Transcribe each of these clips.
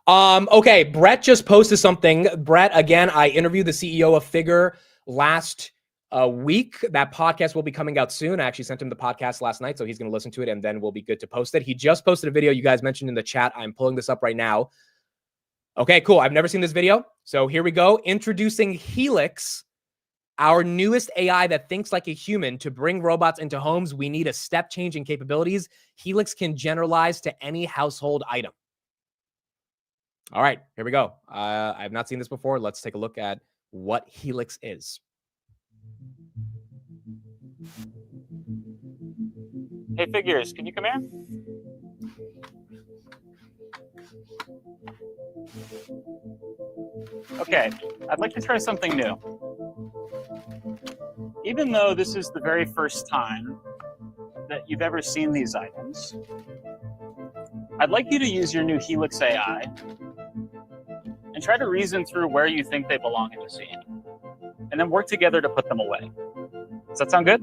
Okay, Brett just posted something. Brett, again, I interviewed the CEO of Figure last week. That podcast will be coming out soon. I actually sent him the podcast last night, so he's going to listen to it, and then we'll be good to post it. He just posted a video you guys mentioned in the chat. I'm pulling this up right now. Okay, cool. I've never seen this video. So here we go. Introducing Helix, our newest AI that thinks like a human. To bring robots into homes, we need a step change in capabilities. Helix can generalize to any household item. All right, here we go. I've not seen this before. Let's take a look at what Helix is. Hey, Figures, can you come here? Okay, I'd like to try something new. Even though this is the very first time that you've ever seen these items, I'd like you to use your new Helix AI and try to reason through where you think they belong in the scene, and then work together to put them away. Does that sound good?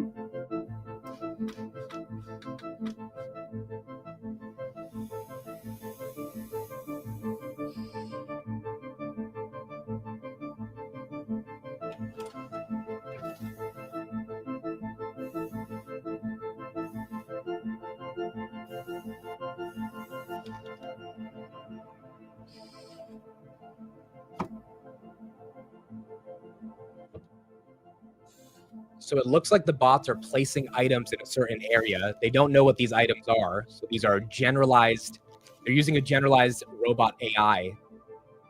So it looks like the bots are placing items in a certain area. They don't know what these items are. So these are generalized. They're using a generalized robot AI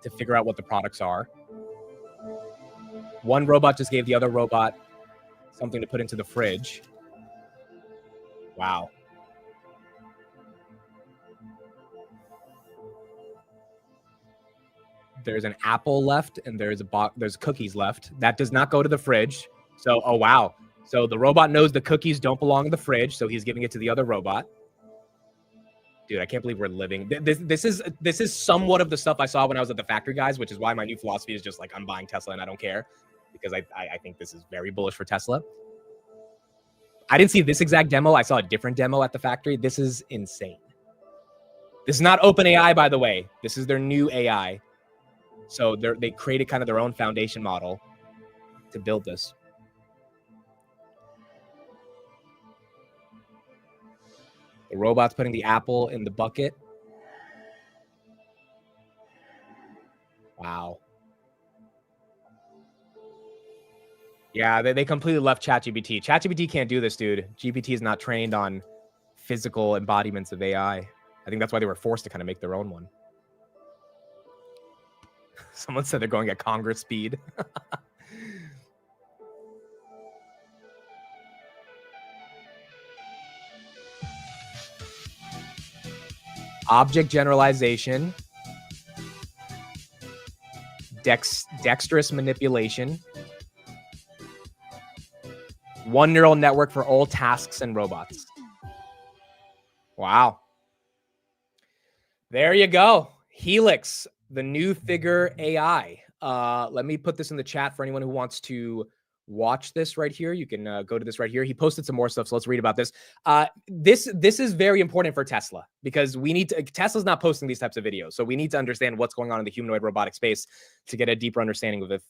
to figure out what the products are. One robot just gave the other robot something to put into the fridge. Wow. There's an apple left and there's cookies left. That does not go to the fridge. So, oh wow. So the robot knows the cookies don't belong in the fridge, so he's giving it to the other robot. Dude, I can't believe we're living. This is somewhat of the stuff I saw when I was at the factory, guys, which is why my new philosophy is just like, I'm buying Tesla and I don't care, because I think this is very bullish for Tesla. I didn't see this exact demo. I saw a different demo at the factory. This is insane. This is not OpenAI, by the way. This is their new AI. So they created kind of their own foundation model to build this. The robot's putting the apple in the bucket. Wow. Yeah, they completely left ChatGPT. ChatGPT can't do this, dude. GPT is not trained on physical embodiments of AI. I think that's why they were forced to kind of make their own one. Someone said they're going at Congress speed. Object generalization. Dexterous manipulation. One neural network for all tasks and robots. Wow. There you go. Helix, the new Figure AI. Let me put this in the chat for anyone who wants to watch this right here. You can go to this right here. He posted some more stuff, so let's read about this. This is very important for Tesla, because we need to. Tesla's not posting these types of videos, so we need to understand what's going on in the humanoid robotic space to get a deeper understanding of if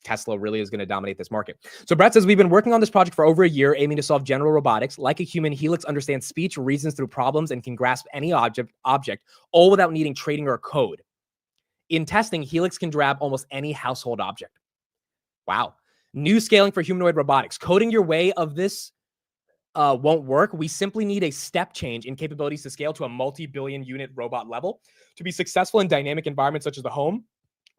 Tesla really is going to dominate this market. So Brett says, we've been working on this project for over a year, aiming to solve general robotics. Like a human, Helix understands speech, reasons through problems, and can grasp any object, all without needing trading or code. In testing, Helix can grab almost any household object. Wow. New scaling for humanoid robotics. Coding your way of this won't work. We simply need a step change in capabilities to scale to a multi-billion unit robot level. To be successful in dynamic environments such as the home,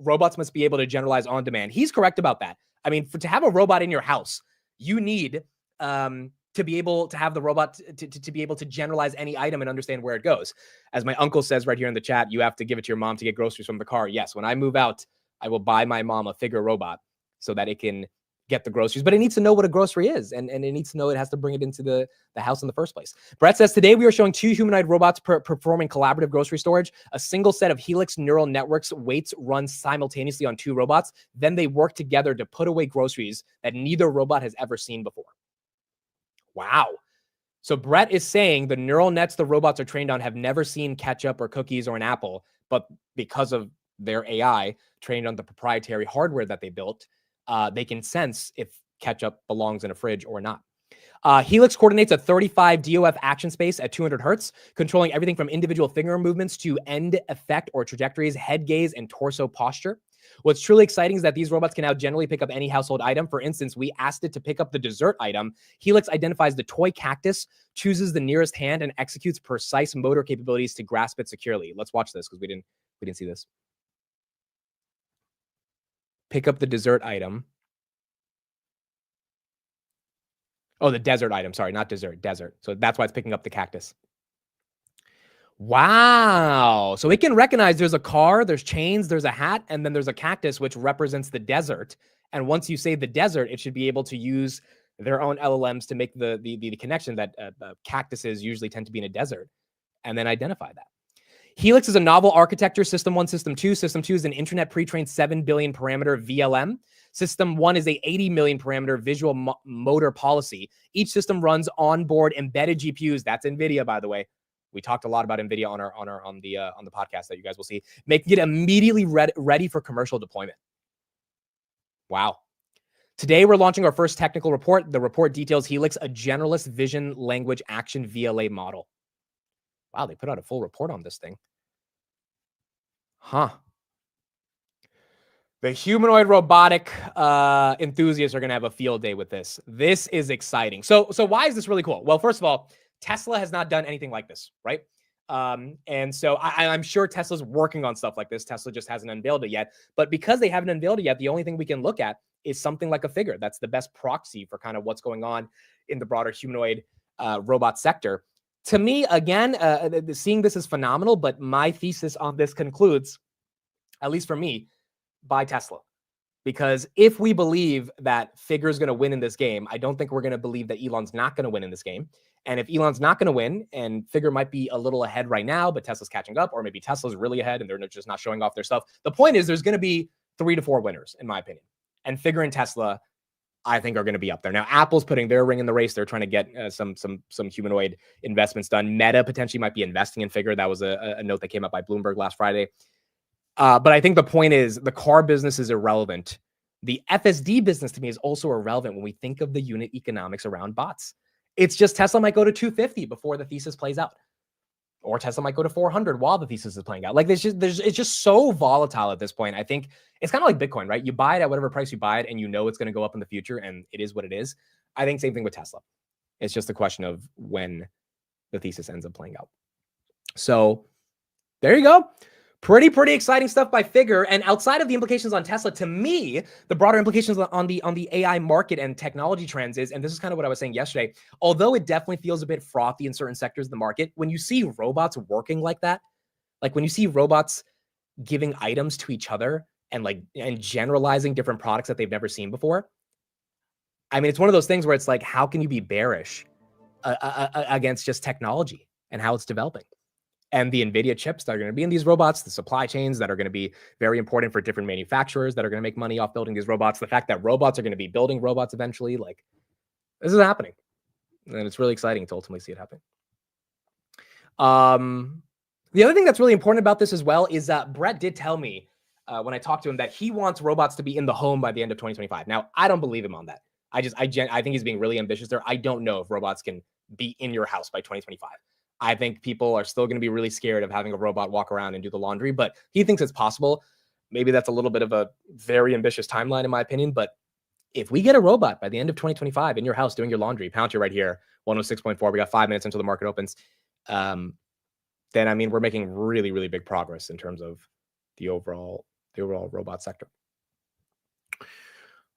robots must be able to generalize on demand. He's correct about that. I mean, to have a robot in your house, you need to be able to have the robot to be able to generalize any item and understand where it goes. As my uncle says right here in the chat, you have to give it to your mom to get groceries from the car. Yes, when I move out, I will buy my mom a Figure robot so that it can get the groceries, but it needs to know what a grocery is, and it needs to know it has to bring it into the house in the first place. Brett says, today we are showing two humanoid robots performing collaborative grocery storage. A single set of Helix neural networks weights run simultaneously on two robots. Then they work together to put away groceries that neither robot has ever seen before. Wow. So Brett is saying the neural nets the robots are trained on have never seen ketchup or cookies or an apple, but because of their AI trained on the proprietary hardware that they built, they can sense if ketchup belongs in a fridge or not. Helix coordinates a 35 DOF action space at 200 hertz, controlling everything from individual finger movements to end effect or trajectories, head gaze, and torso posture. What's truly exciting is that these robots can now generally pick up any household item. For instance, we asked it to pick up the dessert item. Helix identifies the toy cactus, chooses the nearest hand, and executes precise motor capabilities to grasp it securely. Let's watch this because we didn't see this. Pick up the dessert item. Oh, the desert item. Sorry, not dessert, desert. So that's why it's picking up the cactus. Wow. So it can recognize there's a car, there's chains, there's a hat, and then there's a cactus, which represents the desert. And once you say the desert, it should be able to use their own LLMs to make the connection that cactuses usually tend to be in a desert and then identify that. Helix is a novel architecture, System 1, System 2. System 2 is an internet pre-trained 7 billion parameter VLM. System 1 is a 80 million parameter visual motor policy. Each system runs onboard embedded GPUs. That's NVIDIA, by the way. We talked a lot about NVIDIA on the podcast that you guys will see, making it immediately ready for commercial deployment. Wow. Today, we're launching our first technical report. The report details Helix, a generalist vision language action VLA model. Wow, they put out a full report on this thing. Huh. The humanoid robotic enthusiasts are going to have a field day with this. This is exciting. So why is this really cool? Well, first of all, Tesla has not done anything like this, right? And so I'm sure Tesla's working on stuff like this. Tesla just hasn't unveiled it yet. But because they haven't unveiled it yet, the only thing we can look at is something like a figure. That's the best proxy for kind of what's going on in the broader humanoid robot sector. To me, again, seeing this is phenomenal, but my thesis on this concludes, at least for me, by Tesla. Because if we believe that Figure is going to win in this game, I don't think we're going to believe that Elon's not going to win in this game. And if Elon's not going to win, and Figure might be a little ahead right now, but Tesla's catching up, or maybe Tesla's really ahead and they're just not showing off their stuff. The point is there's going to be 3 to 4 winners, in my opinion. And Figure and Tesla, I think, are going to be up there. Now, Apple's putting their ring in the race. They're trying to get some humanoid investments done. Meta potentially might be investing in Figure. That was a note that came up by Bloomberg last Friday. But I think the point is the car business is irrelevant. The FSD business to me is also irrelevant when we think of the unit economics around bots. It's just Tesla might go to 250 before the thesis plays out. Or Tesla might go to 400 while the thesis is playing out. Like it's just so volatile at this point. I think it's kind of like Bitcoin, right? You buy it at whatever price you buy it and you know it's going to go up in the future and it is what it is. I think same thing with Tesla. It's just a question of when the thesis ends up playing out. So there you go. Pretty exciting stuff by Figure. And outside of the implications on Tesla, to me, the broader implications on the AI market and technology trends is, and this is kind of what I was saying yesterday, although it definitely feels a bit frothy in certain sectors of the market, when you see robots working like that, like when you see robots giving items to each other and generalizing different products that they've never seen before, I mean, it's one of those things where it's like, how can you be bearish against just technology and how it's developing? And the NVIDIA chips that are going to be in these robots, the supply chains that are going to be very important for different manufacturers that are going to make money off building these robots, the fact that robots are going to be building robots eventually, like this is happening. And it's really exciting to ultimately see it happen. The other thing that's really important about this as well is that Brett did tell me when I talked to him that he wants robots to be in the home by the end of 2025. Now, I don't believe him on that. I think he's being really ambitious there. I don't know if robots can be in your house by 2025. I think people are still going to be really scared of having a robot walk around and do the laundry, but he thinks it's possible. Maybe that's a little bit of a very ambitious timeline, in my opinion. But if we get a robot by the end of 2025 in your house doing your laundry, Palantir right here, 106.4, we got 5 minutes until the market opens. Then, I mean, we're making really big progress in terms of the overall robot sector.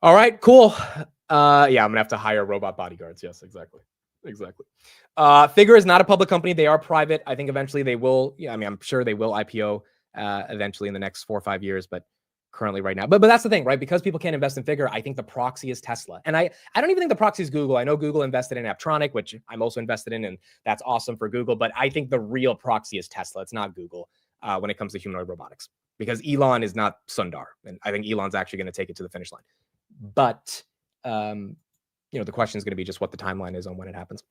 All right, cool. Yeah, I'm going to have to hire robot bodyguards. Yes, exactly. Figure is not a public company. They are private. I think eventually they will. Yeah, I mean, I'm sure they will IPO eventually in the next 4 or 5 years, but currently right now. But that's the thing, right? Because people can't invest in Figure, I think the proxy is Tesla. And I don't even think the proxy is Google. I know Google invested in Apptronic, which I'm also invested in, and that's awesome for Google. But I think the real proxy is Tesla. It's not Google when it comes to humanoid robotics, because Elon is not Sundar. And I think Elon's actually going to take it to the finish line. But the question is going to be just what the timeline is on when it happens.